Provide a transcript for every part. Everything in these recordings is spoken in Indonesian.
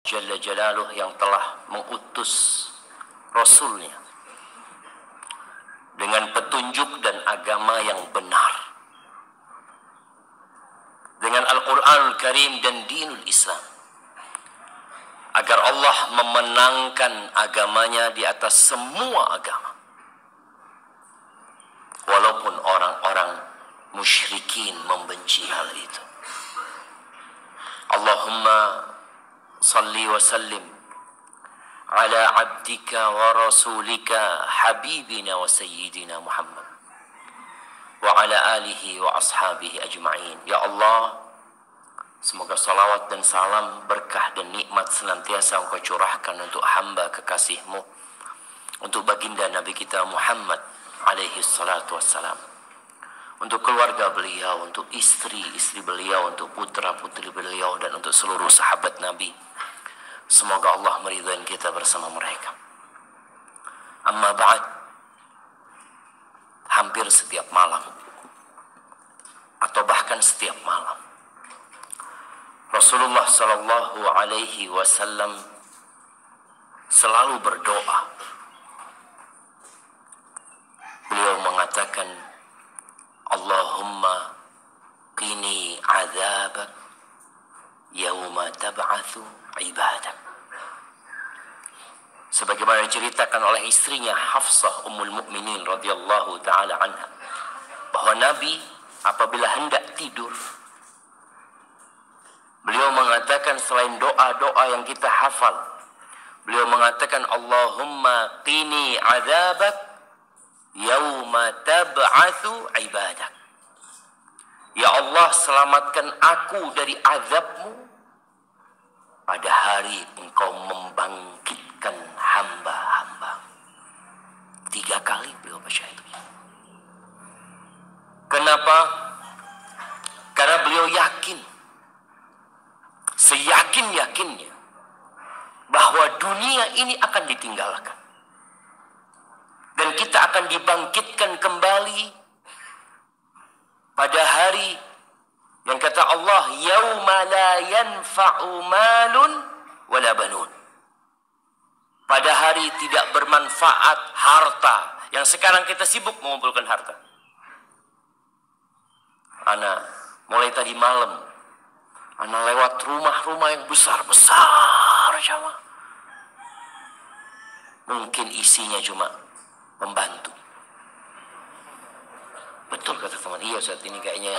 Jalla Jalaluh yang telah mengutus Rasulnya dengan petunjuk dan agama yang benar, dengan Al-Quranul Karim dan dinul Islam, agar Allah memenangkan agamanya di atas semua agama, walaupun orang-orang musyrikin membenci hal itu. Allahumma salli wa sallim ala abdika wa rasulika habibina wa sayyidina Muhammad wa ala alihi wa ashabihi ajma'in. Ya Allah, semoga salawat dan salam, berkah dan nikmat senantiasa Engkau curahkan untuk hamba kekasih-Mu, untuk baginda Nabi kita Muhammad alaihi salatu wassalam, untuk keluarga beliau, untuk istri-istri beliau, untuk putra-putri beliau, dan untuk seluruh sahabat Nabi. Semoga Allah meridhai kita bersama mereka. Amma ba'd, hampir setiap malam atau bahkan setiap malam Rasulullah sallallahu alaihi wasallam selalu berdoa. Beliau mengatakan, Allahumma qini azabak yawma tab'atsu ibadak. Sebagaimana diceritakan oleh istrinya Hafsah Ummul Mukminin radhiyallahu taala anha, bahwa Nabi apabila hendak tidur, beliau mengatakan selain doa-doa yang kita hafal, beliau mengatakan Allahumma qini azabak yauma tab'atsu ibadak. Ya Allah, selamatkan aku dari azab-Mu pada hari Engkau membangkitkan hamba-hamba. 3 kali beliau baca itu. Kenapa? Karena beliau yakin, seyakin-yakinnya, bahwa dunia ini akan ditinggalkan dan kita akan dibangkitkan kembali pada hari yang kata Allah, yauma la yanfa'u malun wala banun. Pada hari tidak bermanfaat harta. Yang sekarang kita sibuk mengumpulkan harta. Ana mulai tadi malam, ana lewat rumah-rumah yang besar-besar sama. Mungkin isinya cuma pembantu. Betul kata teman, iya saat ini kayaknya,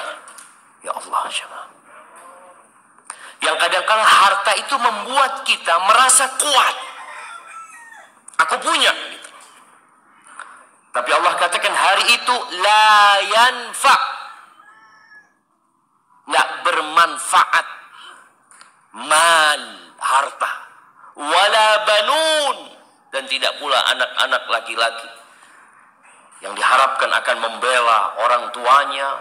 ya Allah sama. Yang kadang-kadang harta itu membuat kita merasa kuat. Aku punya. Gitu. Tapi Allah katakan hari itu la yanfa', nggak bermanfaat, mal, harta, wala banun, dan tidak pula anak-anak laki-laki yang diharapkan akan membela orang tuanya,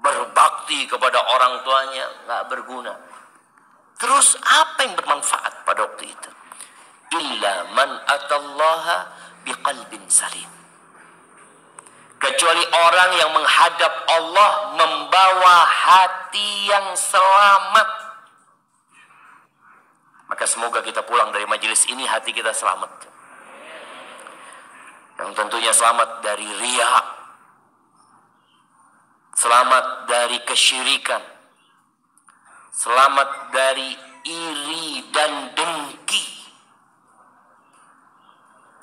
berbakti kepada orang tuanya, nggak berguna. Terus apa yang bermanfaat pada waktu itu? Illa man atallaha biqalbin salim. Kecuali orang yang menghadap Allah membawa hati yang selamat. Maka semoga kita pulang dari majelis ini hati kita selamat. Yang tentunya selamat dari riya, selamat dari kesyirikan, selamat dari iri dan dengki.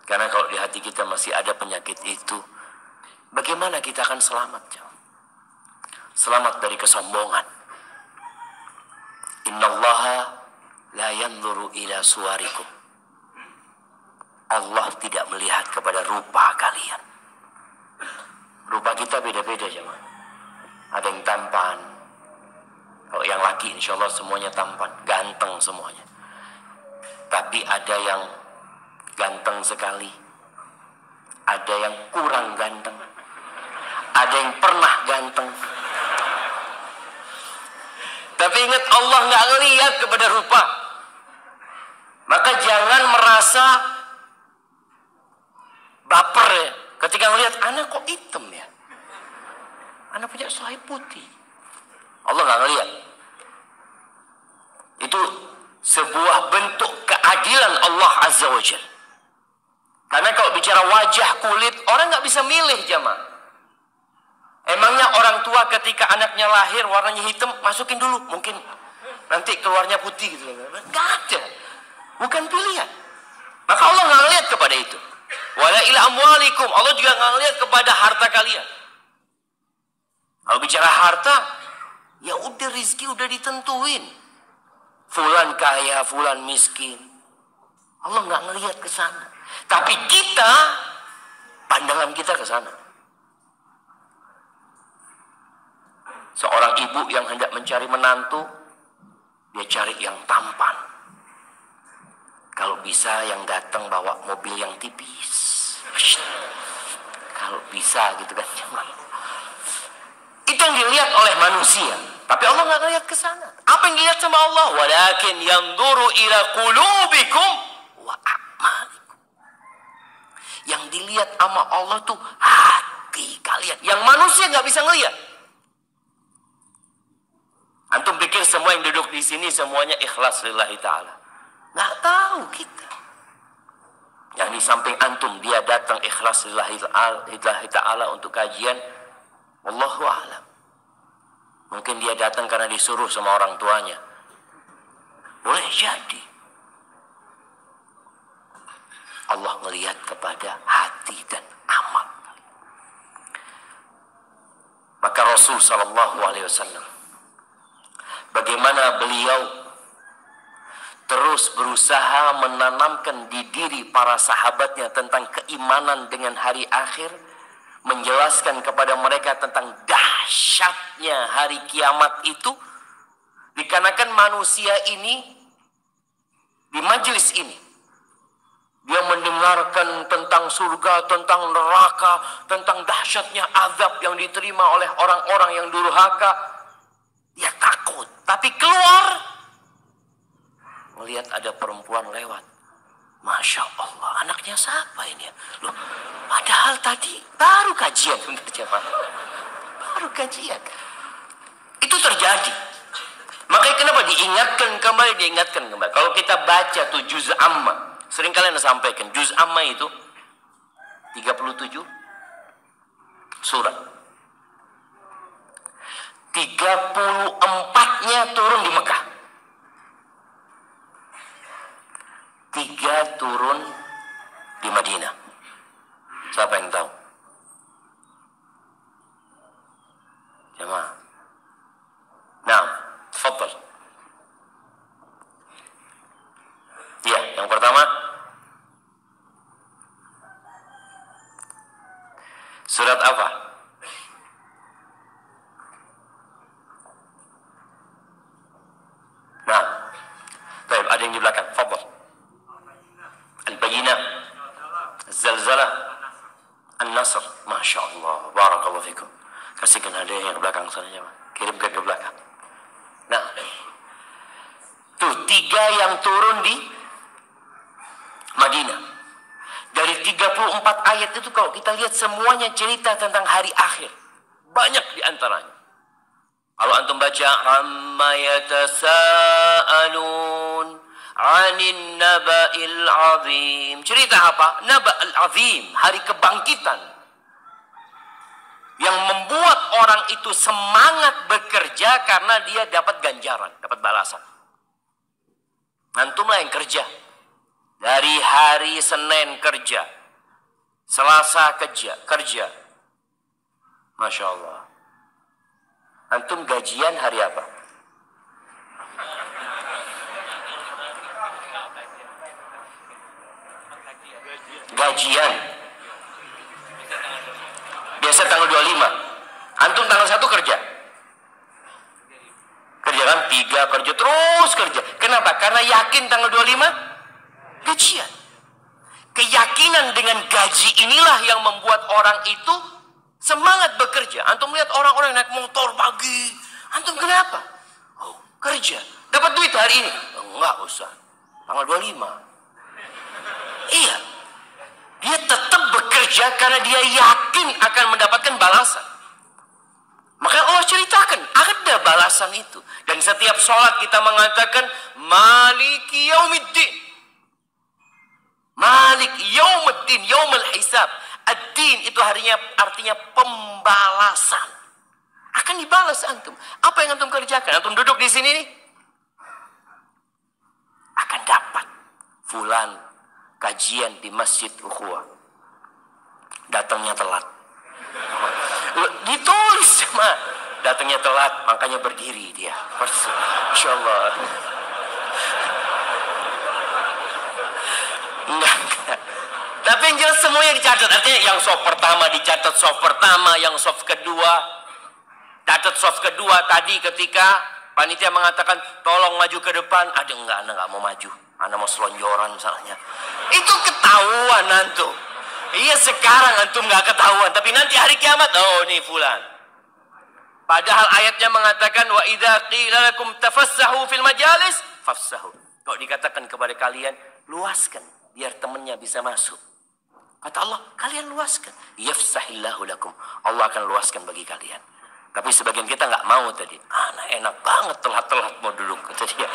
Karena kalau di hati kita masih ada penyakit itu, bagaimana kita akan selamat? Selamat dari kesombongan. Innallaha la yanzuru ila suwarikum. Allah tidak melihat kepada rupa kalian. Rupa kita beda-beda jemaah. Ada yang tampan. Kalau yang laki insya Allah semuanya tampan, ganteng semuanya. Tapi ada yang ganteng sekali, ada yang kurang ganteng, ada yang pernah ganteng. Tapi ingat, Allah nggak ngelihat kepada rupa. Maka jangan merasa baper ya, ketika ngelihat anak kok hitam ya, anak punya selai putih. Allah nggak ngelihat. Itu sebuah bentuk keadilan Allah Azza wa Jalla. Karena kalau bicara wajah, kulit, orang nggak bisa milih jamaah. Emangnya orang tua ketika anaknya lahir warnanya hitam, masukin dulu, mungkin nanti keluarnya putih gitu. Nggak ada. Bukan pilihan. Maka Allah nggak ngeliat kepada itu. Wala ila amwalikum. Allah juga nggak ngeliat kepada harta kalian. Kalau bicara harta, ya udah rizki udah ditentuin. Fulan kaya, fulan miskin. Allah nggak ngeliat ke sana. Tapi kita, pandangan kita ke sana. Seorang ibu yang hendak mencari menantu, dia cari yang tampan. Kalau bisa yang datang bawa mobil yang tipis. Kalau bisa gitu kan. Itu yang dilihat oleh manusia. Tapi Allah nggak ngeliat ke sana. Apa yang dilihat sama Allah? Walakin yanzuru ila qulubikum wa a'malikum. Yang dilihat sama Allah tuh hati kalian. Yang manusia nggak bisa ngeliat. Antum pikir semua yang duduk di sini semuanya ikhlas lillahi ta'ala? Nggak tahu kita. Yang di samping antum dia datang ikhlas lillahi ta'ala untuk kajian. Wallahu a'lam. Mungkin dia datang karena disuruh sama orang tuanya. Boleh jadi. Allah melihat kepada hati dan amal. Maka Rasul sallallahu alaihi wasallam, bagaimana beliau terus berusaha menanamkan di diri para sahabatnya tentang keimanan dengan hari akhir, menjelaskan kepada mereka tentang dahsyatnya hari kiamat itu, dikarenakan manusia ini di majelis ini dia mendengarkan tentang surga, tentang neraka, tentang dahsyatnya azab yang diterima oleh orang-orang yang durhaka. Dia takut, tapi keluar melihat ada perempuan lewat. Masya Allah, anaknya siapa ini? Loh, padahal tadi baru kajian. Baru kajian. Itu terjadi. Makanya kenapa diingatkan kembali. Kalau kita baca tuh juz amma, sering kalian sampaikan, juz amma itu 37 surat. 34-nya turun di Mekah. 3 turun di Madinah. Siapa yang tahu? Jemaah. Nah, tafadhal. Ya, yang pertama surat apa? Nah, baik, ada yang di belakang. Tafadhal. Al-Bayyinah, Zalzalah, An-Nasr. Masya Allah, barakallahu fikum. Kasihkan ada yang ke belakang sana, jemaah. Kirimkan ke belakang. Nah, tuh 3 yang turun di Madinah. Dari 34 ayat itu kalau kita lihat semuanya cerita tentang hari akhir. Banyak di antaranya. Kalau antum baca amma yatasaalun 'anil naba'il 'azim. Cerita apa? Naba'il 'azim, hari kebangkitan. Yang membuat orang itu semangat bekerja karena dia dapat ganjaran, dapat balasan. Antumlah yang kerja. Dari hari Senin kerja, Selasa kerja. Masya Allah. Antum gajian hari apa? Gajian. Biasa tanggal 25. Antum tanggal 1 kerja. Kerja kan? 3 kerja, terus kerja. Kenapa? Karena yakin tanggal 25 gajian. Keyakinan dengan gaji inilah yang membuat orang itu semangat bekerja. Antum lihat orang-orang naik motor pagi. Antum kenapa? Oh, kerja. Dapat duit hari ini? Enggak usah. Tanggal 25. Iya. Dia tetap bekerja karena dia yakin akan mendapatkan balasan. Maka Allah ceritakan ada balasan itu. Dan setiap sholat kita mengatakan Maliki Yaumiddin. Malik Yaumiddin, Yaumul Hisab. Ad-din itu artinya pembalasan. Akan dibalas antum. Apa yang antum kerjakan? Antum duduk di sini nih, akan dapat fulan kajian di Masjid Ukhuwah. Datangnya telat. Ditulis sama datangnya telat, makanya berdiri dia. Insyaallah. Enggak. Tapi yang jelas semuanya dicatat. Artinya yang soft pertama dicatat soft pertama, yang soft kedua catat soft kedua. Tadi ketika panitia mengatakan tolong maju ke depan, ada enggak mau maju, anda mau selonjoran misalnya, itu ketahuan antum. Iya sekarang antum nggak ketahuan, tapi nanti hari kiamat, oh nih fulan. Padahal ayatnya mengatakan wa idza qila lakum tafassahu fil majalis fafsahu. Kalau dikatakan kepada kalian luaskan biar temannya bisa masuk, kata Allah kalian luaskan, yafsahillahu lakum, Allah akan luaskan bagi kalian. Tapi sebagian kita nggak mau tadi. Anak enak banget telat-telat mau duduk, kata dia.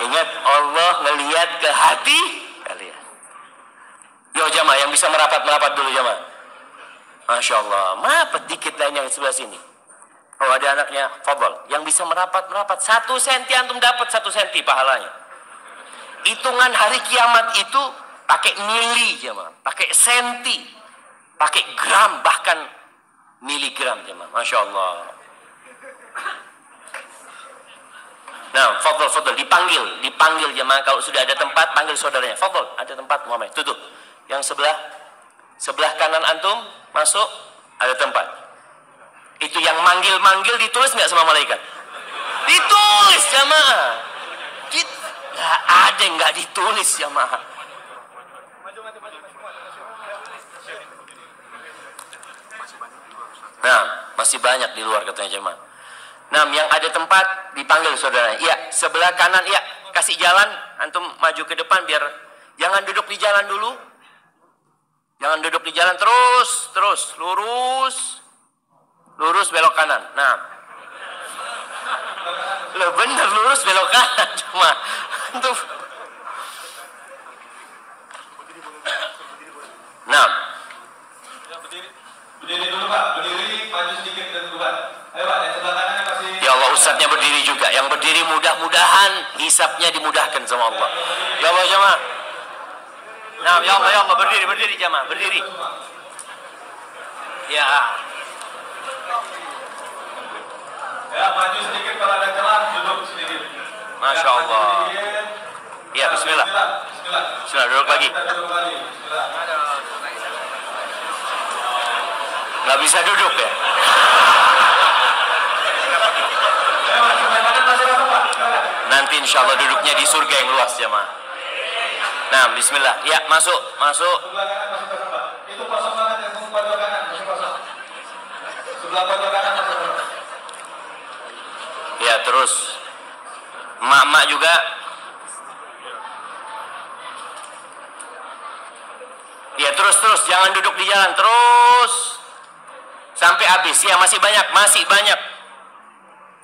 Ingat Allah ngelihat ke hati kalian. Yo jamaah yang bisa merapat dulu jamaah. Masya Allah, merapat dikit lain yang sebelah sini. Oh ada anaknya, fadhal. Yang bisa merapat 1 senti antum dapat 1 senti pahalanya. Hitungan hari kiamat itu pakai mili jemaah, pakai senti, pakai gram, bahkan miligram jemaah. Masya Allah. Nah, fadhal dipanggil jemaah. Kalau sudah ada tempat, panggil saudaranya. Fadhal, ada tempat Muhammad. Tutup. Yang sebelah kanan antum masuk, ada tempat. Itu yang manggil ditulis nggak sama malaikat? Ditulis jemaah. Nggak ada yang nggak ditulis jemaah. Nah, masih banyak di luar katanya jemaah. Nah, yang ada tempat dipanggil saudara. Iya, sebelah kanan, iya, kasih jalan, antum maju ke depan biar jangan duduk di jalan dulu. Jangan duduk di jalan terus lurus belok kanan. Nah, lo bener lurus belok kanan cuma antum. Nah, berdiri dulu Pak, berdiri maju sedikit dan keluar. Ayo Pak, yang sebelah kanannya masih. Ya Allah, ustadznya berdiri juga. Yang berdiri mudah-mudahan hisapnya dimudahkan sama Allah. Ya Allah jemaah. Nah, ya Allah berdiri jemaah, berdiri. Ya. Ya, maju sedikit kalau ada celah, duduk sedikit. Masya Allah. Ya, bismillah. Bismillah, duduk lagi. Nggak bisa duduk ya? Nanti insya Allah duduknya di surga yang luas jemaah. Nah, bismillah. Ya, masuk. Itu kosong banget ya, sebelah kanan masih kosong. Sebelah kanan masih kosong. Ya, terus emak-emak juga. Ya, terus jangan duduk di jalan, terus sampai habis. Ya, masih banyak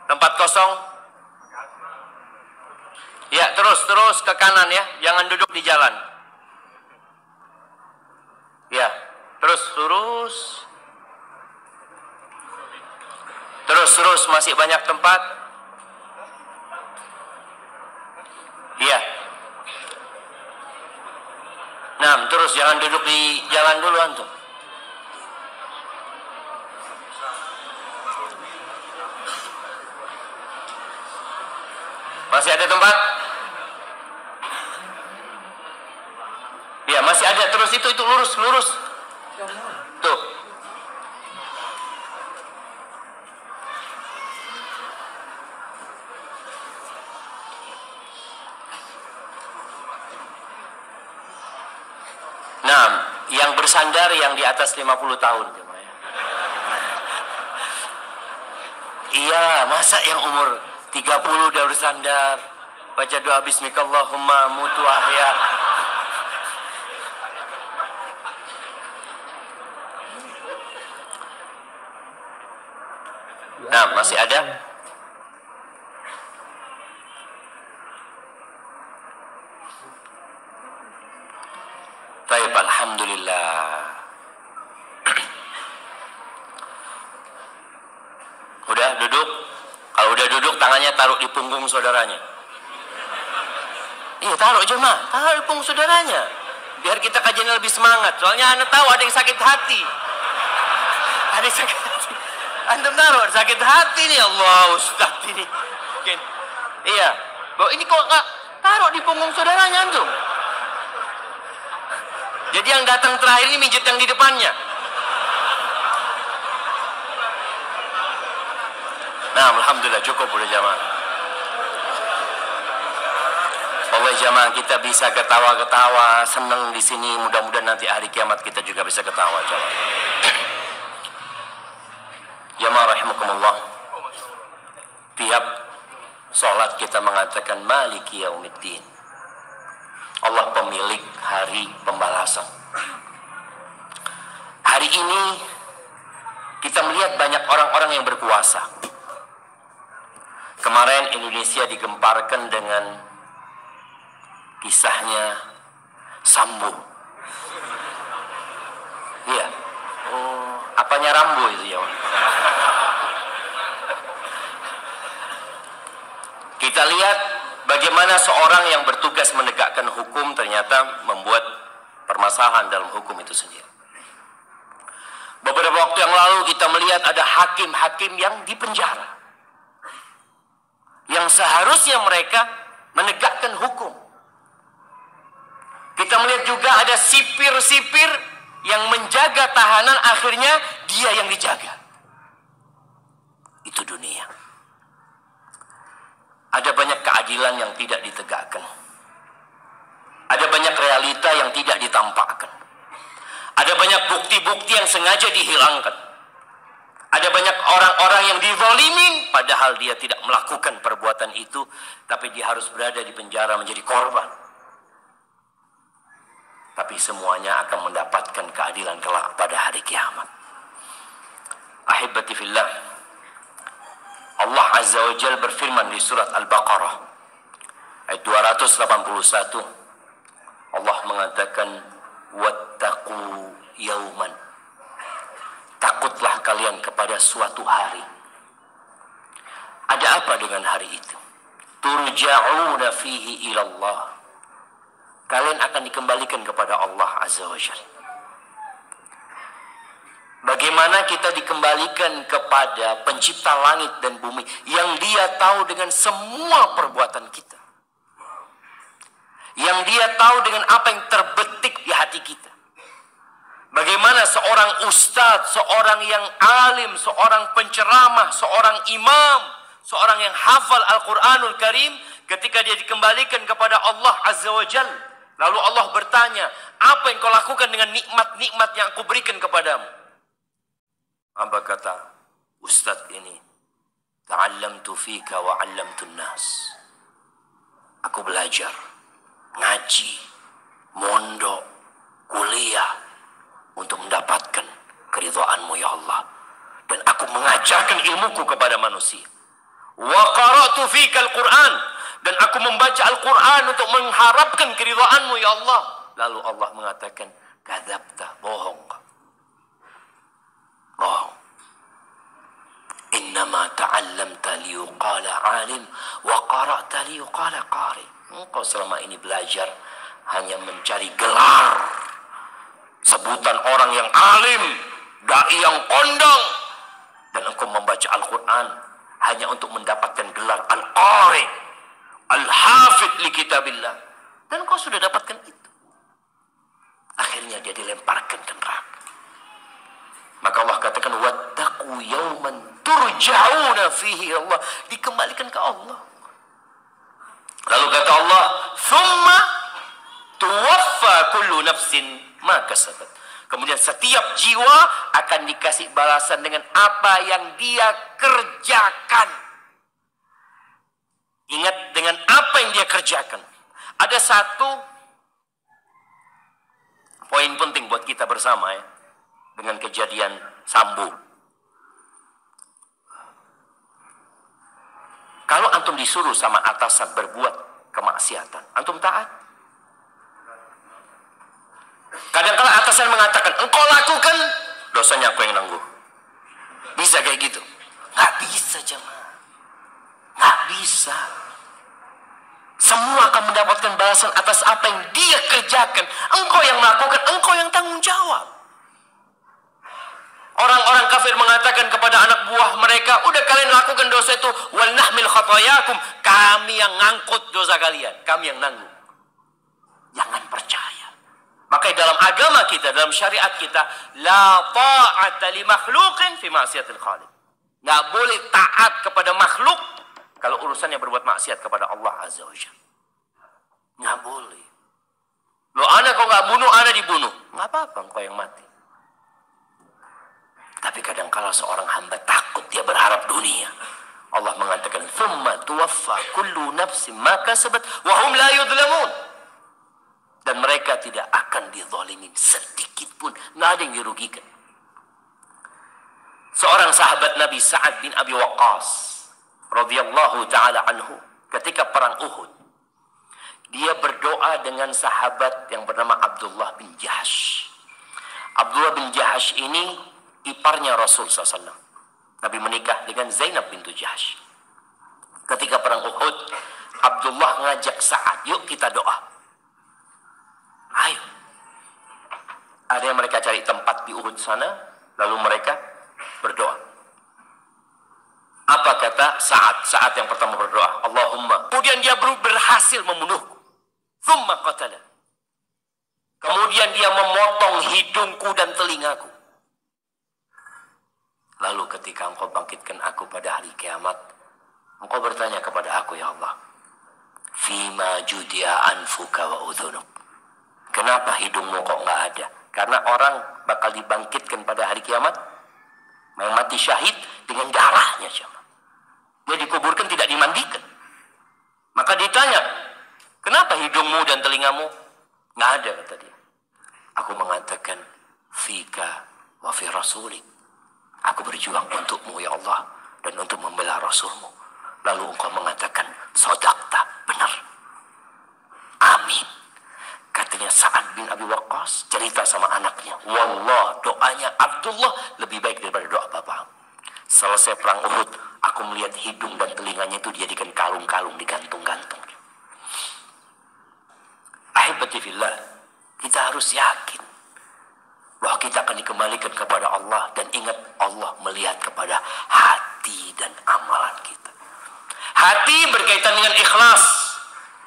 tempat kosong. Ya, terus ke kanan ya, jangan duduk di jalan. Ya, terus masih banyak tempat. Ya. Nah, terus jangan duduk di jalan dulu antum. Masih ada tempat? Ya, masih ada. Terus itu lurus. Tuh. Nah, yang bersandar yang di atas 50 tahun. Iya, masa yang umur 30 udah bersandar? Baca doa bismikallahumma mutu ahya. Nah, masih ada? Baik, alhamdulillah. Udah duduk? Kalau udah duduk, tangannya taruh di punggung saudaranya. Iya, taruh jemaah, taruh di punggung saudaranya. Biar kita kajiannya lebih semangat. Soalnya Anda tahu ada yang sakit hati. Ada yang sakit hati. Antum taruh sakit hati nih, Allah Ustaz ini. Mungkin. Iya. Bahwa ini kok nggak taruh di punggung saudaranya antum? Jadi yang datang terakhir ini mijit yang di depannya. Nah, alhamdulillah cukup udah jamaah. Allah jamaah kita bisa ketawa-ketawa, senang di sini. Mudah-mudahan nanti hari kiamat kita juga bisa ketawa jamaah. Jamaah rahimakumullah. Tiap sholat kita mengatakan Maliki Yaumiddin. Allah pemilik hari pembalasan. Hari ini kita melihat banyak orang-orang yang berkuasa. Kemarin Indonesia digemparkan dengan kisahnya Sambo. Iya. Oh, apanya Rambo itu ya? Kita lihat bagaimana seorang yang bertugas menegakkan hukum ternyata membuat permasalahan dalam hukum itu sendiri. Beberapa waktu yang lalu kita melihat ada hakim-hakim yang dipenjara. Yang seharusnya mereka menegakkan hukum. Kita melihat juga ada sipir-sipir yang menjaga tahanan, akhirnya dia yang dijaga. Itu dunia. Ada banyak keadilan yang tidak ditegakkan. Ada banyak realita yang tidak ditampakkan. Ada banyak bukti-bukti yang sengaja dihilangkan. Ada banyak orang-orang yang dizalimin padahal dia tidak melakukan perbuatan itu, tapi dia harus berada di penjara menjadi korban. Tapi semuanya akan mendapatkan keadilan kelak pada hari kiamat. Ahibati fillah, Allah Azza wa Jalla berfirman di surat Al-Baqarah ayat 281. Allah mengatakan wattaqu yauman. Takutlah kalian kepada suatu hari. Ada apa dengan hari itu? Turja'una fihi ilallah. Kalian akan dikembalikan kepada Allah Azza wa Jalla. Bagaimana kita dikembalikan kepada pencipta langit dan bumi yang dia tahu dengan semua perbuatan kita. Yang dia tahu dengan apa yang terbetik di hati kita. Bagaimana seorang ustadz, seorang yang alim, seorang penceramah, seorang imam, seorang yang hafal Al-Quranul Karim, ketika dia dikembalikan kepada Allah Azza wa Jalla, lalu Allah bertanya, apa yang kau lakukan dengan nikmat-nikmat yang aku berikan kepadamu? Apa kata ustadz ini? Ta'allamtu fika wa 'allamtun nas. Aku belajar, ngaji, mondok, kuliah untuk mendapatkan keridhaanmu ya Allah. Dan aku mengajarkan ilmuku kepada manusia. Wa qara'tu fika al-Quran. Dan aku membaca Al-Quran untuk mengharapkan keridhaanmu ya Allah. Lalu Allah mengatakan, kadzabta, bohong. Bohong. Innama ta'allamta liyuqala alim wa qara'ta liyuqala qari. Engkau selama ini belajar hanya mencari gelar, sebutan orang yang alim, dai yang kondang, dan engkau membaca Al-Quran hanya untuk mendapatkan gelar Al-Qari, Al-Hafidh li kitabillah. Dan engkau sudah dapatkan itu. Akhirnya dia dilemparkan ke neraka. Maka Allah katakan wattaqu yawman turja'una fihi Allah, dikembalikan ke Allah. Lalu kata Allah, "Tsumma tuwaffa kullu nafsin ma kasabat." Kemudian setiap jiwa akan dikasih balasan dengan apa yang dia kerjakan. Ingat, dengan apa yang dia kerjakan. Ada satu poin penting buat kita bersama ya, dengan kejadian Sambo. antum disuruh sama atasan berbuat kemaksiatan, antum taat? Kadang-kala atasan mengatakan, engkau lakukan, dosanya aku yang nanggung. Bisa kayak gitu? Nggak bisa jemaah. Nggak bisa. Semua akan mendapatkan balasan atas apa yang dia kerjakan. Engkau yang melakukan, engkau yang tanggung jawab. Orang-orang kafir mengatakan kepada anak buah mereka, udah kalian lakukan dosa itu, wal nahmil khatayakum, kami yang ngangkut dosa kalian, kami yang nanggung. Jangan percaya. Maka dalam agama kita, dalam syariat kita, la ta'ata li makhluqin fi ma'siyatil khaliq. Nggak boleh taat kepada makhluk kalau urusannya berbuat maksiat kepada Allah Azza wa Jalla. Nggak boleh. Lo anak kau nggak bunuh, anak dibunuh. Nggak apa-apa, engkau yang mati. Tapi kadang-kala seorang hamba takut, dia berharap dunia. Allah mengatakan, "Tsumma tuwaffa kullu nafsin ma kasabat wa hum la yudlamun." Dan mereka tidak akan dizalimin sedikit pun, nggak ada yang dirugikan. Seorang sahabat Nabi Sa'ad bin Abi Waqqas radhiyallahu taala anhu, ketika perang Uhud, dia berdoa dengan sahabat yang bernama Abdullah bin Jahash. Abdullah bin Jahash ini iparnya Rasul SAW. Nabi menikah dengan Zainab bintu Jahash. Ketika perang Uhud, Abdullah ngajak Sa'ad, yuk kita doa. Ayo. Ada yang mereka cari tempat di Uhud sana, lalu mereka berdoa. Apa kata Sa'ad? Sa'ad yang pertama berdoa, Allahumma. Kemudian dia berhasil membunuhku. Thumma qatala. Kemudian dia memotong hidungku dan telingaku. Lalu ketika engkau bangkitkan aku pada hari kiamat, engkau bertanya kepada aku, ya Allah, fima judia anfuka wa udhunuk. Kenapa hidungmu kok nggak ada? Karena orang bakal dibangkitkan pada hari kiamat, yang mati syahid dengan darahnya, jemaah. Dia dikuburkan tidak dimandikan. Maka ditanya, kenapa hidungmu dan telingamu nggak ada, kata dia. Aku mengatakan, fika wa fi rasulik. Aku berjuang untukmu, ya Allah, dan untuk membela Rasulmu. Lalu engkau mengatakan, sodakta, benar. Amin. Katanya Sa'ad bin Abi Waqqas cerita sama anaknya, wallah, doanya Abdullah lebih baik daripada doa bapak. Selesai perang Uhud, aku melihat hidung dan telinganya itu dijadikan kalung-kalung, digantung-gantung. Ahibati fillah, kita harus yakin bahwa kita akan dikembalikan kepada Allah, dan ingat, Allah melihat kepada hati dan amalan kita. Hati berkaitan dengan ikhlas,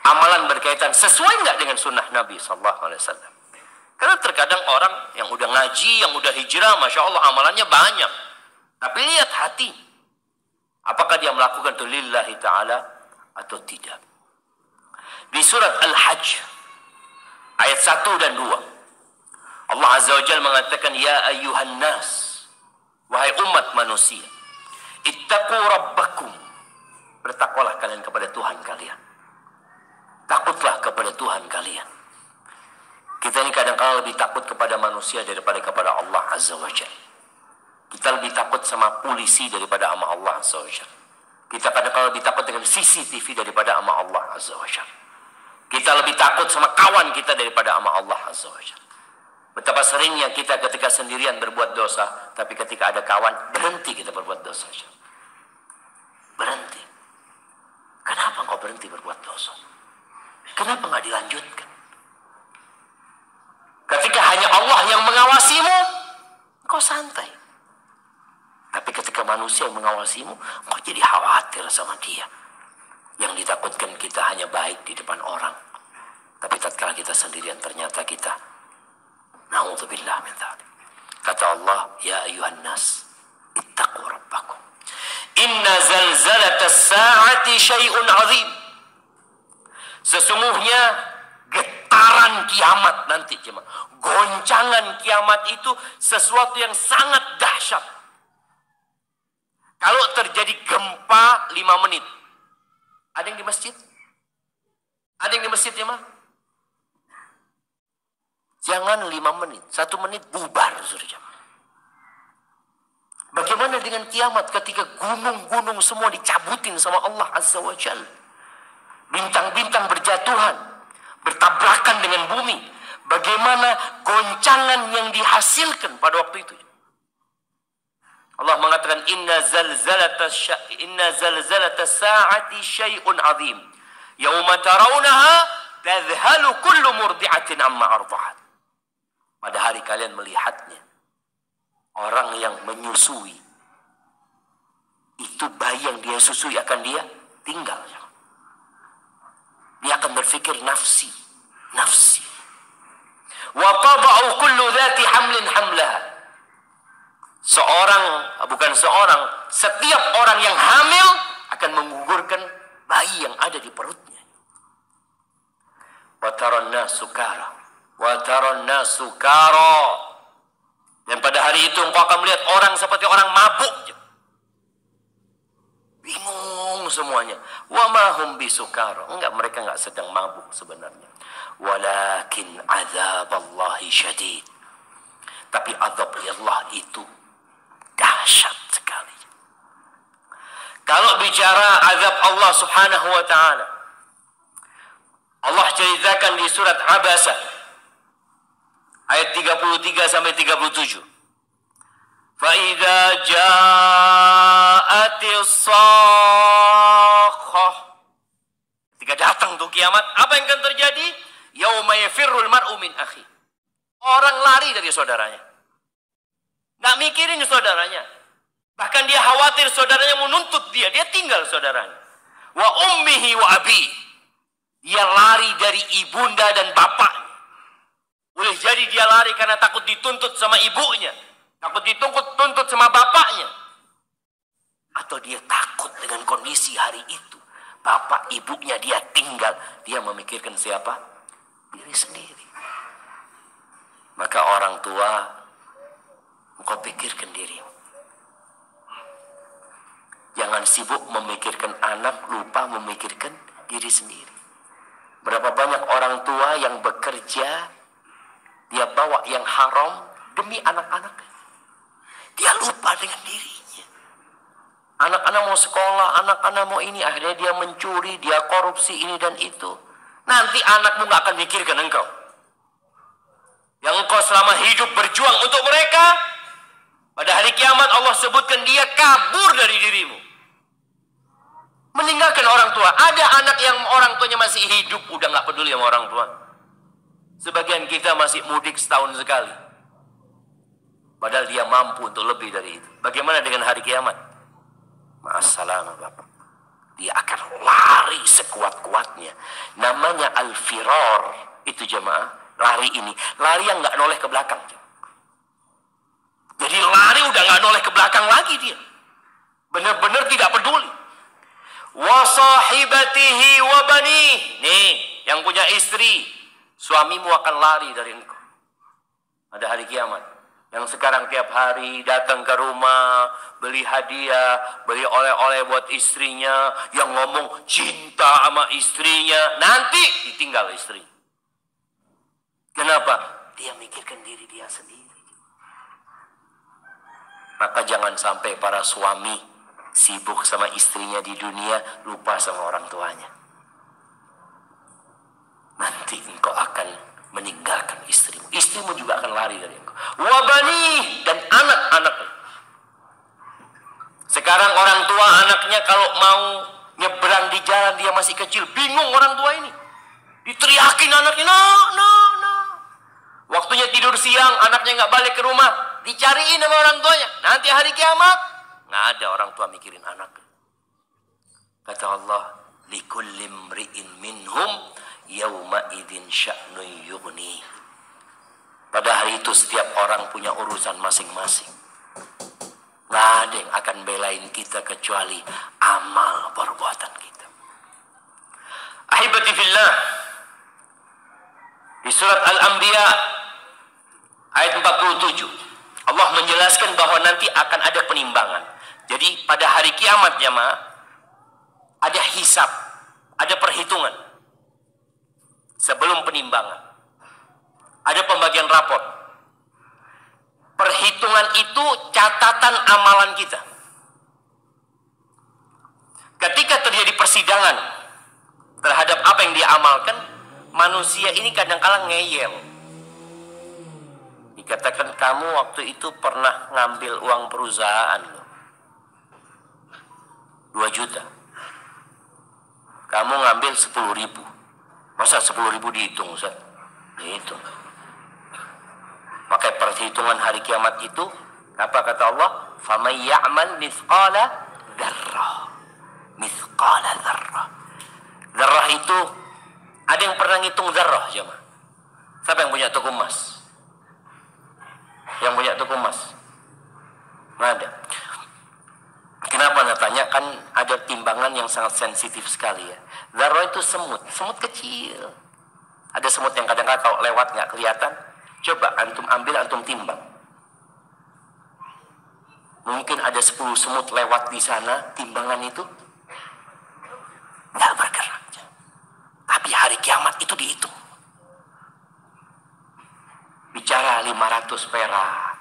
amalan berkaitan sesuai nggak dengan sunnah Nabi SAW. Karena terkadang orang yang udah ngaji, yang udah hijrah, masya Allah amalannya banyak, tapi lihat hati, apakah dia melakukan itu lillahi ta'ala atau tidak. Di surat Al-Hajj ayat 1 dan 2, Allah Azza wa Jalla mengatakan, ya ayyuhan nas, wahai umat manusia, ittaqu rabbakum, bertakwalah kalian kepada Tuhan kalian. Takutlah kepada Tuhan kalian. Kita ini kadang-kadang lebih takut kepada manusia daripada kepada Allah Azza wa Jalla. Kita lebih takut sama polisi daripada sama Allah Azza wa Jalla. Kita kadang-kadang lebih takut dengan CCTV daripada sama Allah Azza wa Jalla. Kita lebih takut sama kawan kita daripada sama Allah Azza wa Jalla. Betapa seringnya kita ketika sendirian berbuat dosa, tapi ketika ada kawan, berhenti kita berbuat dosa. Berhenti. Kenapa engkau berhenti berbuat dosa? Kenapa nggak dilanjutkan? Ketika hanya Allah yang mengawasimu, engkau santai. Tapi ketika manusia yang mengawasimu, engkau jadi khawatir sama dia. Yang ditakutkan kita hanya baik di depan orang, tapi tatkala kita sendirian ternyata kita na'udzubillah min dzalik. Kata Allah, ya ayuhan nas, ittaqu rabbakum. Inna zalzalatas sa'ati syai'un 'azim. Sesungguhnya getaran kiamat nanti, jemaah, goncangan kiamat itu sesuatu yang sangat dahsyat. Kalau terjadi gempa 5 menit, ada yang di masjid? Ada yang di masjid, jemaah? Jangan 5 menit, 1 menit bubar, sudah jemaah. Bagaimana dengan kiamat ketika gunung-gunung semua dicabutin sama Allah Azza wa Jalla. Bintang-bintang berjatuhan, bertabrakan dengan bumi. Bagaimana goncangan yang dihasilkan pada waktu itu. Allah mengatakan inna zalzalatas sa'ati syai'un 'adzim. Yauma tarawunaha tadhhalu kullu murdi'atin amma arda'at. Pada hari kalian melihatnya, orang yang menyusui itu bayi yang dia susui akan dia tinggal. Dia akan berpikir nafsi. Wa tada'u kullu dhati hamlin hamlaha. Setiap orang yang hamil akan menggugurkan bayi yang ada di perutnya. Wa taran nas sukara. Dan pada hari itu engkau akan melihat orang seperti orang mabuk. Bingung semuanya. Wa ma hum bisukara. Mereka enggak sedang mabuk sebenarnya. Walakin azaballahi syadid. Tapi azab Allah itu dahsyat sekali. Kalau bicara azab Allah Subhanahu wa taala, Allah ceritakan di surat Abasa ayat 33 sampai 37. Fa idza ja'atis sakhah. Ketika datang tuh kiamat, apa yang akan terjadi? Yauma yafirrul mar'u min akhi. Orang lari dari saudaranya. Nggak mikirin saudaranya. Bahkan dia khawatir saudaranya menuntut dia. Dia tinggal saudaranya. Wa ummihi wa abi. Dia lari dari ibunda dan bapaknya. Boleh jadi dia lari karena takut dituntut sama ibunya. Takut dituntut sama bapaknya. Atau dia takut dengan kondisi hari itu. Bapak ibunya dia tinggal. Dia memikirkan siapa? Diri sendiri. Maka orang tua, engkau pikirkan dirimu. Jangan sibuk memikirkan anak, lupa memikirkan diri sendiri. Berapa banyak orang tua yang bekerja, dia bawa yang haram demi anak-anaknya. Dia lupa dengan dirinya. Anak-anak mau sekolah, anak-anak mau ini, akhirnya dia mencuri, dia korupsi ini dan itu. Nanti anakmu gak akan mikirkan engkau. Yang engkau selama hidup berjuang untuk mereka, pada hari kiamat Allah sebutkan dia kabur dari dirimu. Meninggalkan orang tua. Ada anak yang orang tuanya masih hidup, udah gak peduli sama orang tua. Sebagian kita masih mudik setahun sekali. Padahal dia mampu untuk lebih dari itu. Bagaimana dengan hari kiamat? Ma'assalamah Bapak. Dia akan lari sekuat-kuatnya. Namanya al-firar. Itu jemaah. Lari ini. Lari yang gak noleh ke belakang. Jadi lari udah gak noleh ke belakang lagi dia. Benar-benar tidak peduli. Wa sahibatihi wa banih. Nih, yang punya istri. Suamimu akan lari dari engkau. Ada hari kiamat. Yang sekarang tiap hari datang ke rumah, beli hadiah, beli oleh-oleh buat istrinya, yang ngomong cinta sama istrinya, nanti ditinggal istri. Kenapa? Dia mikirkan diri dia sendiri. Maka jangan sampai para suami sibuk sama istrinya di dunia, lupa sama orang tuanya. Nanti engkau akan meninggalkan istrimu. Istrimu juga akan lari dari engkau. Wabani dan anak-anak. Sekarang orang tua anaknya kalau mau nyebrang di jalan dia masih kecil, bingung orang tua ini. Diteriakin anaknya, no. Waktunya tidur siang, anaknya nggak balik ke rumah, dicariin sama orang tuanya. Nanti hari kiamat, nggak ada orang tua mikirin anak. Kata Allah, likulli mri'in minhum yauma idzin sya'nun yughni. Pada hari itu setiap orang punya urusan masing-masing. Nggak ada yang akan belain kita kecuali amal perbuatan kita. Ahibati fillah, di surat Al-Anbiya ayat 47 Allah menjelaskan bahwa nanti akan ada penimbangan. Jadi pada hari kiamat jemaah ada hisab, ada perhitungan. Sebelum penimbangan ada pembagian rapor. Perhitungan itu catatan amalan kita. Ketika terjadi persidangan terhadap apa yang dia amalkan, manusia ini kadang-kala ngeyel. Dikatakan, kamu waktu itu pernah ngambil uang perusahaan loh, 2 juta. Kamu ngambil 10.000. Masa 10.000 dihitung, Ustaz? Dihitung. Maka perhitungan hari kiamat itu, apa kata Allah? فَمَنْ يَعْمَلْ مِثْقَالَ ذَرَّةٍ. Mithqala dzarrah. Dzarrah itu, ada yang pernah ngitung dzarrah, jemaah? Siapa yang punya toko emas? Yang punya toko emas? Nggak ada. Kenapa anda tanya? Kan ada timbangan yang sangat sensitif sekali ya. Dzarrah itu semut, semut kecil. Ada semut yang kadang-kadang kalau lewat nggak kelihatan. Coba antum ambil, antum timbang. Mungkin ada 10 semut lewat di sana, timbangan itu nggak bergerak. Tapi hari kiamat itu dihitung. Bicara 500 perak,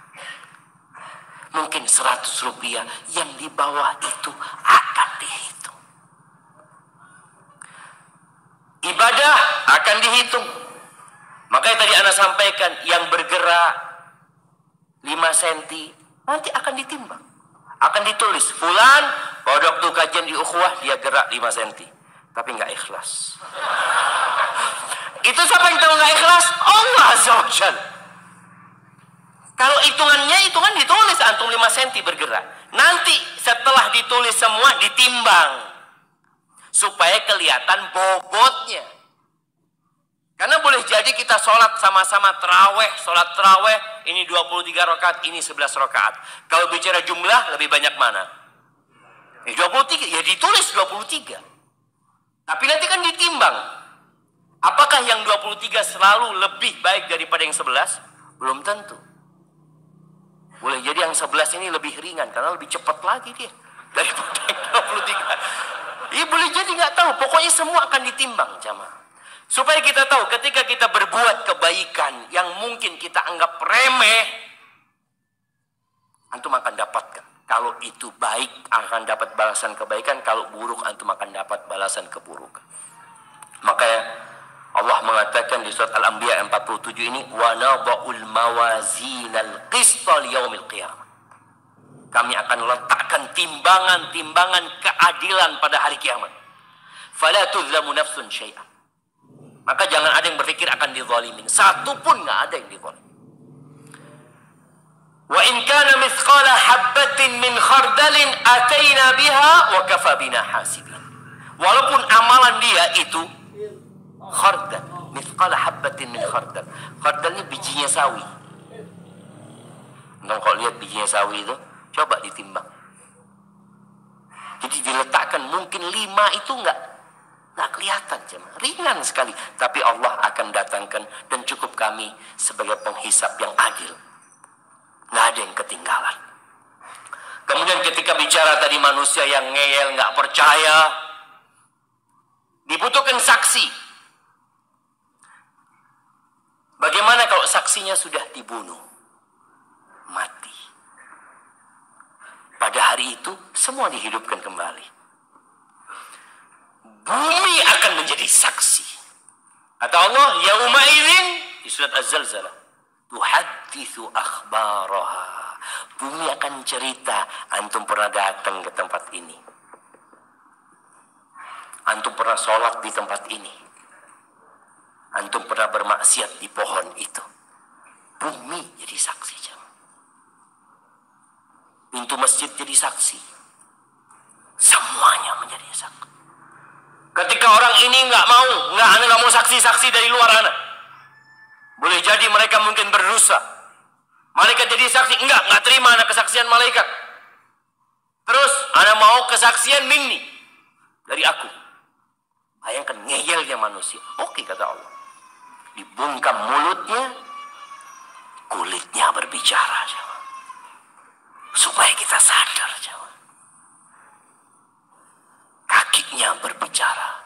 mungkin 100 rupiah, yang di bawah itu akan dihitung. Ibadah akan dihitung. Makanya tadi Anda sampaikan, yang bergerak 5 cm nanti akan ditimbang, akan ditulis, fulan pada waktu kajian di ukhuwah dia gerak 5 cm, tapi nggak ikhlas. Itu siapa yang tahu nggak ikhlas? Allah Azza wa Jalla. Kalau hitungannya, hitungan ditulis antum 5 cm bergerak. Nanti setelah ditulis semua ditimbang supaya kelihatan bobotnya. Karena boleh jadi kita sholat sama-sama terawih, sholat terawih ini 23 rakaat, ini 11 rakaat. Kalau bicara jumlah lebih banyak mana? 23, ya ditulis 23. Tapi nanti kan ditimbang. Apakah yang 23 selalu lebih baik daripada yang 11? Belum tentu. Boleh jadi yang 11 ini lebih ringan karena lebih cepat lagi dia daripada yang 23. Iya boleh jadi, nggak tahu. Pokoknya semua akan ditimbang, jamaah. Supaya kita tahu ketika kita berbuat kebaikan yang mungkin kita anggap remeh, antum akan dapatkan. Kalau itu baik akan dapat balasan kebaikan, kalau buruk antum akan dapat balasan keburukan. Makanya Allah mengatakan di surat Al-Anbiya 47 ini, wa nadha'ul mawazinal qista liyaumil qiyamah. Kami akan letakkan timbangan-timbangan keadilan pada hari kiamat. Fala tuzlamu nafsun syai'an. Maka jangan ada yang berpikir akan dizalimin. Satu pun nggak ada yang dizalimin. Wa in kana mithqala habbatin min khardalin ataina biha wa kafa bina hasibin. Walaupun amalan dia itu khardal, mithqala habbatin min khardal. Khardal ini bijinya sawi. Nggak, kalau lihat bijinya sawi itu, coba ditimbang. Jadi diletakkan, mungkin 5 itu nggak kelihatan, jemaah. Ringan sekali. Tapi Allah akan datangkan dan cukup kami sebagai penghisap yang adil. Nggak ada yang ketinggalan. Kemudian ketika bicara tadi manusia yang ngeyel, nggak percaya, dibutuhkan saksi. Bagaimana kalau saksinya sudah dibunuh? Mati. Pada hari itu semua dihidupkan kembali. Bumi akan menjadi saksi. Kata Allah, yauma idzin di surat Az-Zalzalah, tuhadditsu akhbaraha. Bumi akan cerita, antum pernah datang ke tempat ini. Antum pernah sholat di tempat ini. Antum pernah bermaksiat di pohon itu. Bumi jadi saksi, jemaah. Pintu masjid jadi saksi. Semuanya menjadi saksi. Ketika orang ini ane nggak mau saksi-saksi dari luar anak. Boleh jadi mereka mungkin berdosa. Malaikat jadi saksi, nggak terima anak kesaksian malaikat. Terus anak mau kesaksian minni dari aku. Bayangkan ngeyelnya manusia. Oke, kata Allah. Dibungkam mulutnya, kulitnya berbicara, jemaah. Supaya kita sadar, jemaah. Kakinya berbicara,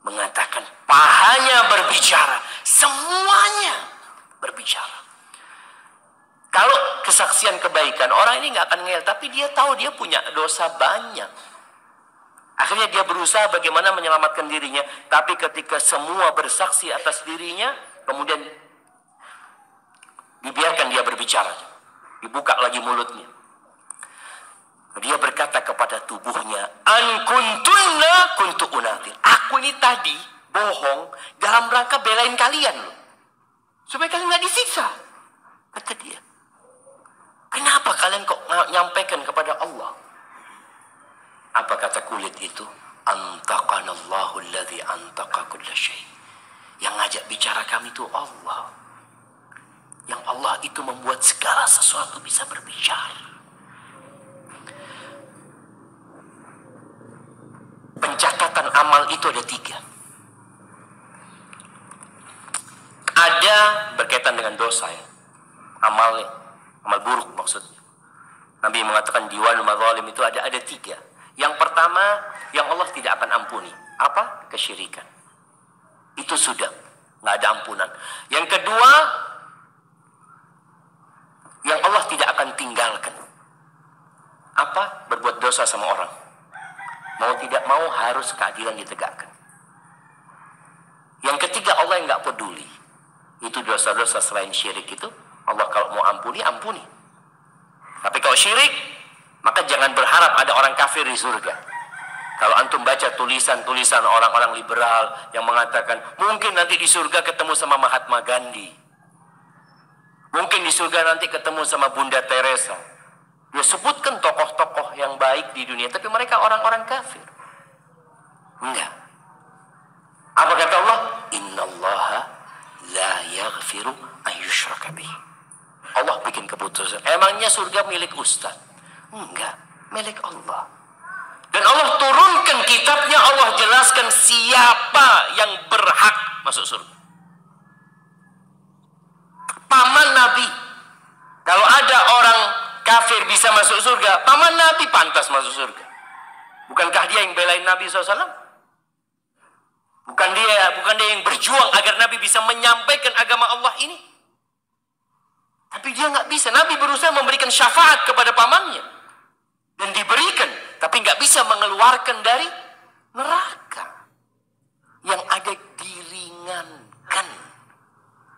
mengatakan pahanya berbicara, semuanya berbicara. Kalau kesaksian kebaikan, orang ini nggak akan ngeyel, tapi dia tahu dia punya dosa banyak. Akhirnya dia berusaha bagaimana menyelamatkan dirinya. Tapi ketika semua bersaksi atas dirinya, kemudian dibiarkan dia berbicara. Dibuka lagi mulutnya. Dia berkata kepada tubuhnya, an kuntunna kuntu unatir. Aku ini tadi bohong dalam rangka belain kalian loh. Supaya kalian nggak disiksa. Kata dia. Kenapa kalian kok nyampaikan kepada Allah? Apa kata kulit itu? Antaqanallahu alladhi antaqa kulla syai'. Yang ngajak bicara kami itu Allah. Yang Allah itu membuat segala sesuatu bisa berbicara. Pencatatan amal itu ada 3. Ada berkaitan dengan dosa ya. Amal buruk maksudnya. Nabi mengatakan diwal madzalim itu ada 3. Yang pertama, yang Allah tidak akan ampuni. Apa? Kesyirikan. Itu sudah, nggak ada ampunan. Yang kedua, yang Allah tidak akan tinggalkan. Apa? Berbuat dosa sama orang. Mau tidak mau harus keadilan ditegakkan. Yang ketiga, Allah yang nggak peduli. Itu dosa-dosa selain syirik itu, Allah kalau mau ampuni, ampuni. Tapi kalau syirik, maka jangan berharap ada orang kafir di surga. Kalau antum baca tulisan-tulisan orang-orang liberal yang mengatakan, mungkin nanti di surga ketemu sama Mahatma Gandhi. Mungkin di surga nanti ketemu sama Bunda Teresa. Dia sebutkan tokoh-tokoh yang baik di dunia, tapi mereka orang-orang kafir. Enggak. Apa kata Allah? Innallaha la yaghfiru an yushraka bih. Allah bikin keputusan. Emangnya surga milik ustaz? Enggak, milik Allah. Dan Allah turunkan kitabnya, Allah jelaskan siapa yang berhak masuk surga. Paman Nabi. Kalau ada orang kafir bisa masuk surga, paman Nabi pantas masuk surga. Bukankah dia yang belain Nabi SAW? Bukan dia yang berjuang agar Nabi bisa menyampaikan agama Allah ini? Tapi dia nggak bisa. Nabi berusaha memberikan syafaat kepada pamannya. Dan diberikan, tapi nggak bisa mengeluarkan dari neraka. Yang ada diringankan,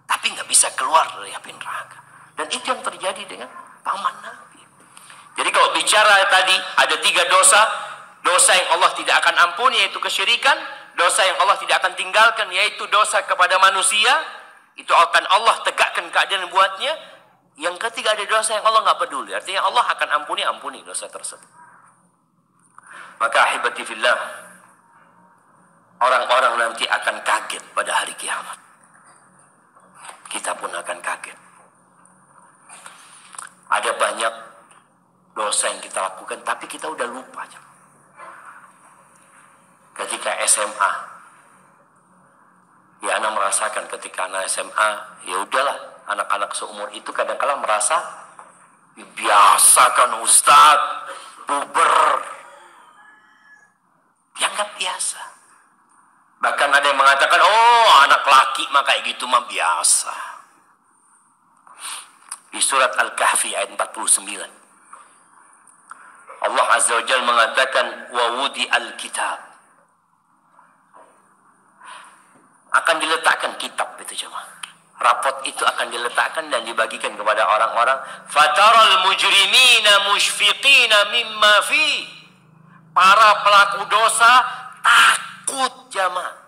tapi nggak bisa keluar dari api neraka. Dan itu yang terjadi dengan paman Nabi. Jadi kalau bicara tadi ada 3 dosa. Dosa yang Allah tidak akan ampuni yaitu kesyirikan. Dosa yang Allah tidak akan tinggalkan yaitu dosa kepada manusia. Itu akan Allah tegakkan keadilan buatnya. Yang ketiga ada dosa yang Allah nggak peduli. Artinya Allah akan ampuni dosa tersebut. Maka ahibati fillah, orang-orang nanti akan kaget pada hari kiamat. Kita pun akan kaget. Ada banyak dosa yang kita lakukan, tapi kita udah lupa. Ketika SMA, ya anak merasakan ketika anak SMA, ya udahlah. Anak-anak seumur itu kadang-kala merasa biasa kan Ustadz, puber. Dianggap biasa. Bahkan ada yang mengatakan, oh anak laki mah kayak gitu mah biasa. Di surat Al-Kahfi ayat 49. Allah Azza wa Jalla mengatakan, wa wudi al-kitab. Akan diletakkan kitab itu jemaah. Rapot itu akan diletakkan dan dibagikan kepada orang-orang. Fataral mujrimina mushfiqina mimma fi. Para pelaku dosa takut jamaah.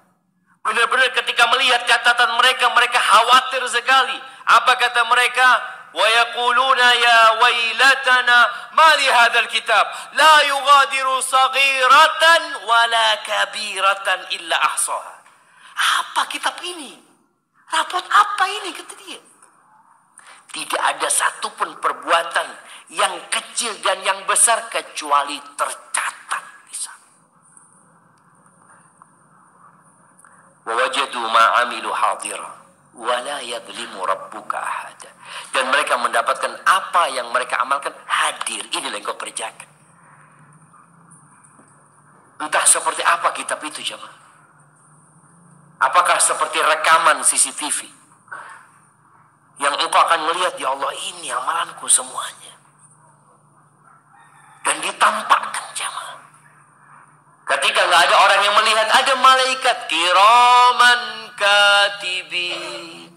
Benar-benar ketika melihat catatan mereka, mereka khawatir sekali. Apa kata mereka? Wa yaquluna ya wailatana ma li hadzal kitab la yughadiru saghiratan wala kabiratan illa ahsaha. Apa kitab ini? Rapot apa ini, kata dia? Tidak ada satupun perbuatan yang kecil dan yang besar kecuali tercatat di sana. Wa wajadu ma amilu hadira wa la yadhlimu rabbuka ahada. Dan mereka mendapatkan apa yang mereka amalkan hadir. Inilah yang kau kerjakan. Entah seperti apa kitab itu jemaah. Apakah seperti rekaman CCTV yang engkau akan melihat, ya Allah ini amalanku semuanya. Dan ditampakkan jemaah. Ketika nggak ada orang yang melihat, ada malaikat kiraman katibin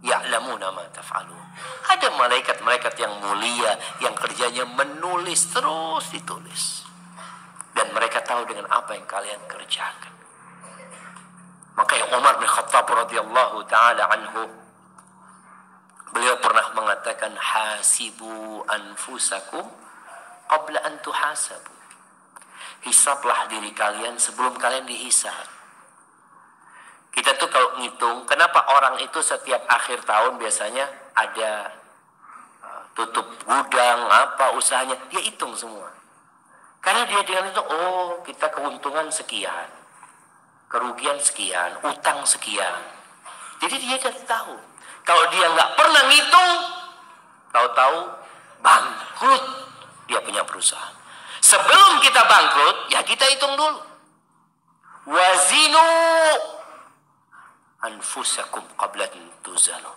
ya'lamuna ma taf'alun. Ada malaikat-malaikat yang mulia yang kerjanya menulis, terus ditulis. Dan mereka tahu dengan apa yang kalian kerjakan. Makanya Umar bin Khattab radhiyallahu taala anhu, beliau pernah mengatakan, hasibu anfusakum qabla an tuhasabu. Hisablah diri kalian sebelum kalian dihisab. Kita tuh kalau ngitung, kenapa orang itu setiap akhir tahun biasanya ada tutup gudang, apa usahanya, dia hitung semua. Karena dia dengan itu, oh kita keuntungan sekian, kerugian sekian, utang sekian. Jadi dia jadi tahu. Kalau dia nggak pernah ngitung, tahu-tahu bangkrut dia punya perusahaan. Sebelum kita bangkrut, ya kita hitung dulu. Wazinu anfusakum qabla tuzanu.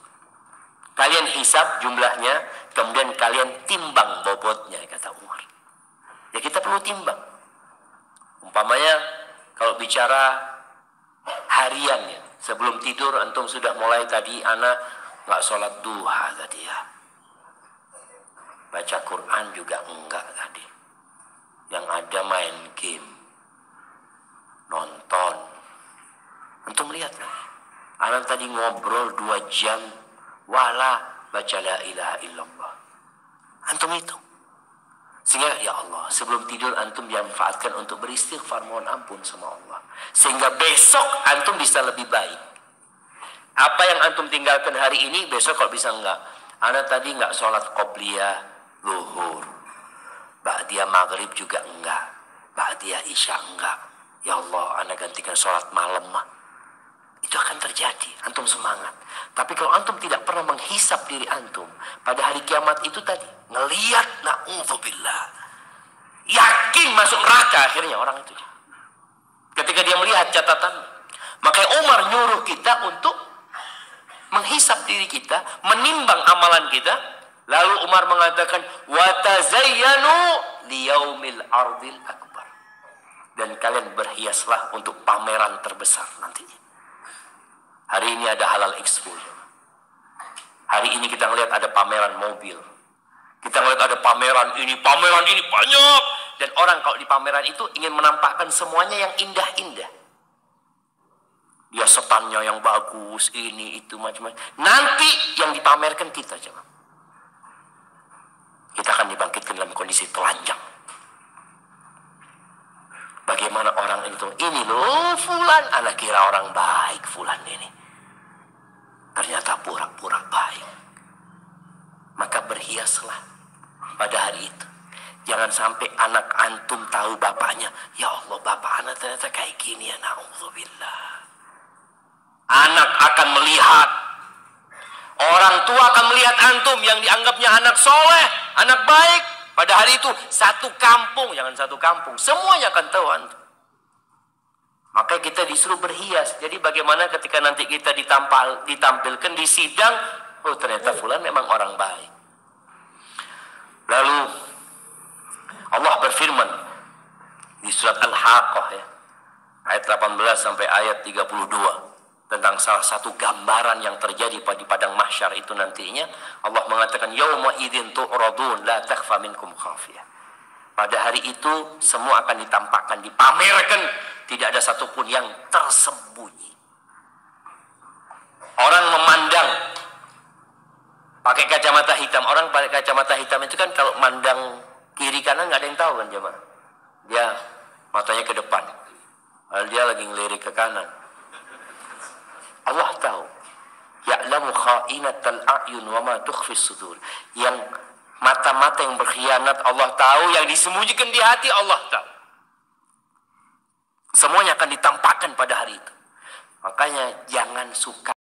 Kalian hisab jumlahnya, kemudian kalian timbang bobotnya, kata Umar. Ya kita perlu timbang. Umpamanya kalau bicara harian ya, sebelum tidur antum sudah mulai tadi, anak nggak sholat duha tadi ya, baca Quran juga enggak tadi, yang ada main game, nonton. Antum lihat kan, anak tadi ngobrol 2 jam, wala baca la ilaha illallah. Antum itu. Sehingga ya Allah, sebelum tidur antum dimanfaatkan untuk beristighfar, mohon ampun sama Allah. Sehingga besok antum bisa lebih baik. Apa yang antum tinggalkan hari ini, besok kalau bisa enggak. Anak tadi enggak sholat qobliyah zuhur, ba'diyah maghrib juga enggak, ba'diyah isya enggak. Ya Allah, anak gantikan sholat malam mah. Itu akan terjadi, antum semangat. Tapi kalau antum tidak pernah menghisap diri antum, pada hari kiamat itu tadi, ngelihat, na'udzubillah, yakin masuk neraka akhirnya orang itu. Ketika dia melihat catatan, makanya Umar nyuruh kita untuk menghisap diri kita, menimbang amalan kita. Lalu Umar mengatakan, watazayyanu liyaumil ardil akbar. Dan kalian berhiaslah untuk pameran terbesar nantinya. Hari ini ada Halal Expo. Hari ini kita ngelihat ada pameran mobil. Kita ngelihat ada pameran ini banyak. Dan orang kalau di pameran itu ingin menampakkan semuanya yang indah-indah. Dia setannya yang bagus, ini, itu, macam-macam. Nanti yang dipamerkan kita, coba. Kita akan dibangkitkan dalam kondisi telanjang. Bagaimana orang itu, ini loh fulan, anak kira orang baik fulan ini. Ternyata pura-pura baik. Maka berhiaslah pada hari itu. Jangan sampai anak antum tahu bapaknya, ya Allah bapak anak ternyata kayak gini ya, na'udzubillah. Anak akan melihat, orang tua akan melihat antum yang dianggapnya anak soleh, anak baik. Pada hari itu satu kampung, jangan satu kampung, semuanya akan tahu antum. Makanya kita disuruh berhias. Jadi bagaimana ketika nanti kita ditampilkan di sidang, oh ternyata fulan memang orang baik. Lalu Allah berfirman di surat Al-Haqqah ya, ayat 18 sampai ayat 32, tentang salah satu gambaran yang terjadi di padang mahsyar itu nantinya. Allah mengatakan, yauma idzin tu'radun la takhfa minkum khafiyah. Pada hari itu semua akan ditampakkan, dipamerkan, tidak ada satupun yang tersembunyi. Orang memandang pakai kacamata hitam. Orang pakai kacamata hitam itu kan kalau mandang kiri kanan nggak ada yang tahu kan jemaah. Dia matanya ke depan, lalu dia lagi ngelirik ke kanan. Allah tahu. Ya'lamu kha'inatal a'yun wa ma tukhfis sudur. Yang mata-mata yang berkhianat Allah tahu, yang disembunyikan di hati Allah tahu. Semuanya akan ditampakkan pada hari itu. Makanya jangan suka